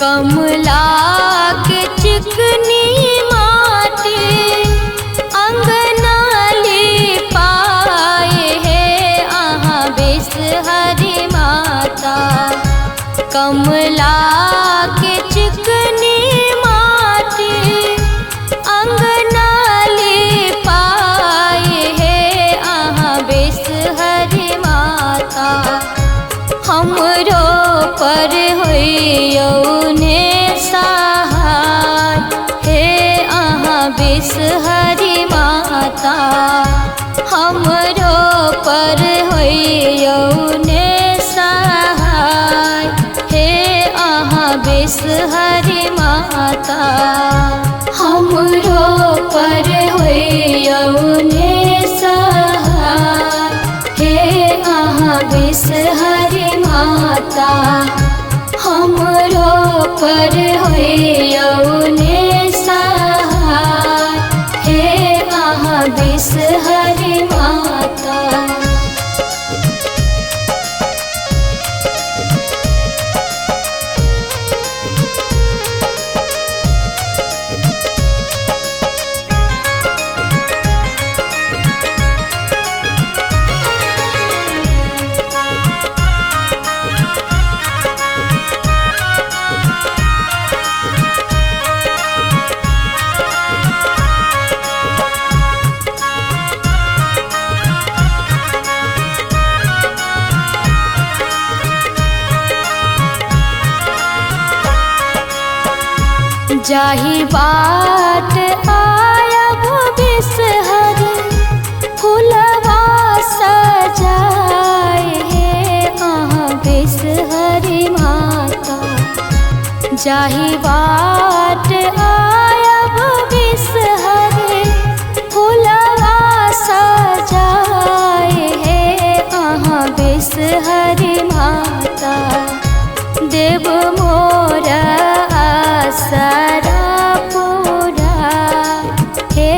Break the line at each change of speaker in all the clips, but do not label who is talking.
कमला के चिकनी माटी अंगना लिपाए है आहाँ बेसहरी माता। कमला के चिकनी माटी अंगना लिपाए है आहाँ बेसहरी माता। हमरो पर होइयौने सहाय हे आहाँ बेसहरी माता। हमरो पर होइयौने सहाय हे आहाँ बेसहरी माता। हमरो पर होइयौने सहाय हे आहाँ बेसहरी माता। हमरो पर होइयौने सहाय हे आहाँ बेसहरी माता। जाहि बाट आयब बेसहरी फूलवा सजाए हे आहाँ बेसहरी माता। जाहि बाट आयब बेसहरी फूलवा सजाए हे आहाँ बेसहरी माता। देव मोरा आसरा पूरा हे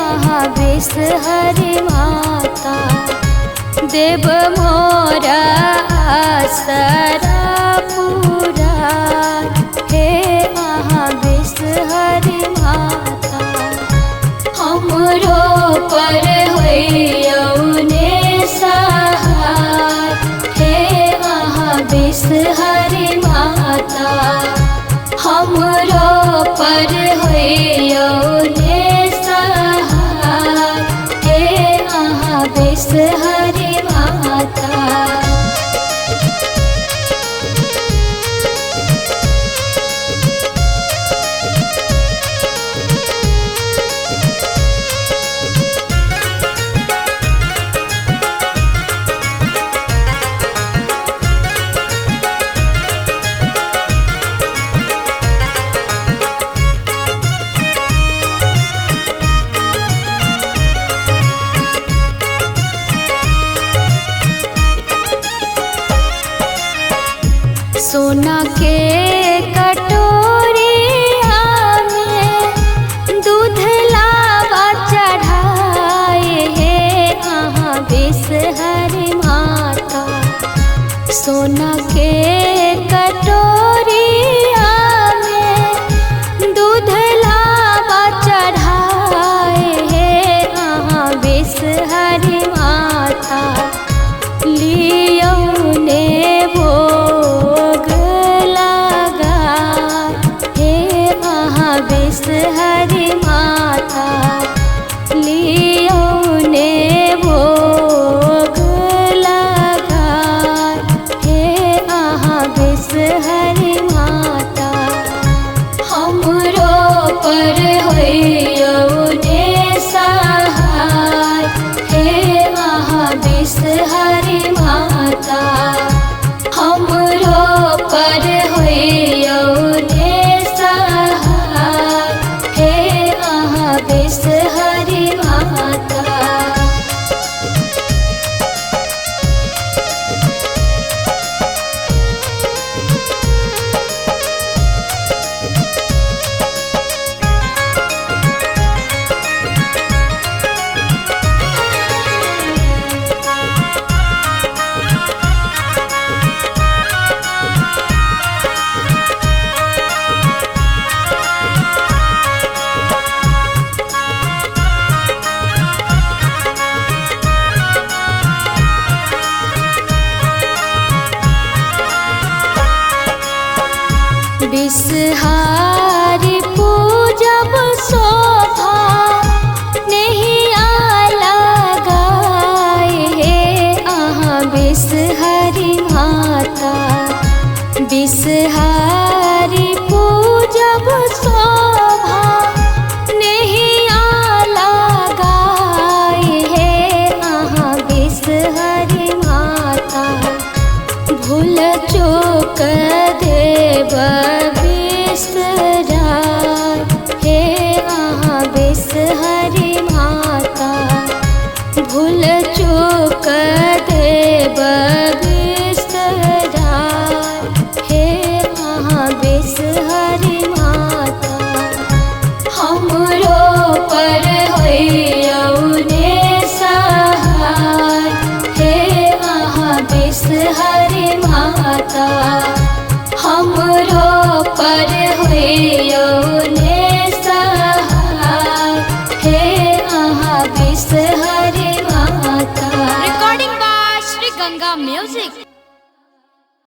आहाँ बेसहरी माता। देव मोरा आसरा पूरा हे आहाँ बेसहरी माता। हमरो पर होइयौने सहाय हे आहाँ बेसहरी माता। हमरो पर होइयौने सहाय हे आहाँ बेसहरी माता। सोना के कटोरिया में दूध लावा चढ़ाए हे आहाँ बेसहरी माता। सोना के कटोरिया में दूध लावा चढ़ाए हे आहाँ बेसहरी माता। लियौने भोग लगा हे आहाँ बेसहरी माता। लियौने भोग लगा हे आहाँ बेसहरी माता। हमरो पर होइयौने सहाय हे आहाँ बेसहरी माता। हमरो पर होइयौने सहाय हे आहाँ बेसहरी माता। बिसहारी पूजब शोभा नैया लगाए हे अहाँ बिसहरी माता। बिसहारी पूजब शोभा नैया लगाए हे अहाँ बिसहरी माता। भूल चूक देव बिसराय हे अहाँ बिसहरी माता। भूल चूक देव बिसराय हे अहाँ बिसहरी माता। हमरो पर होइयौने सहाय हे अहाँ बिसहरी माता। हम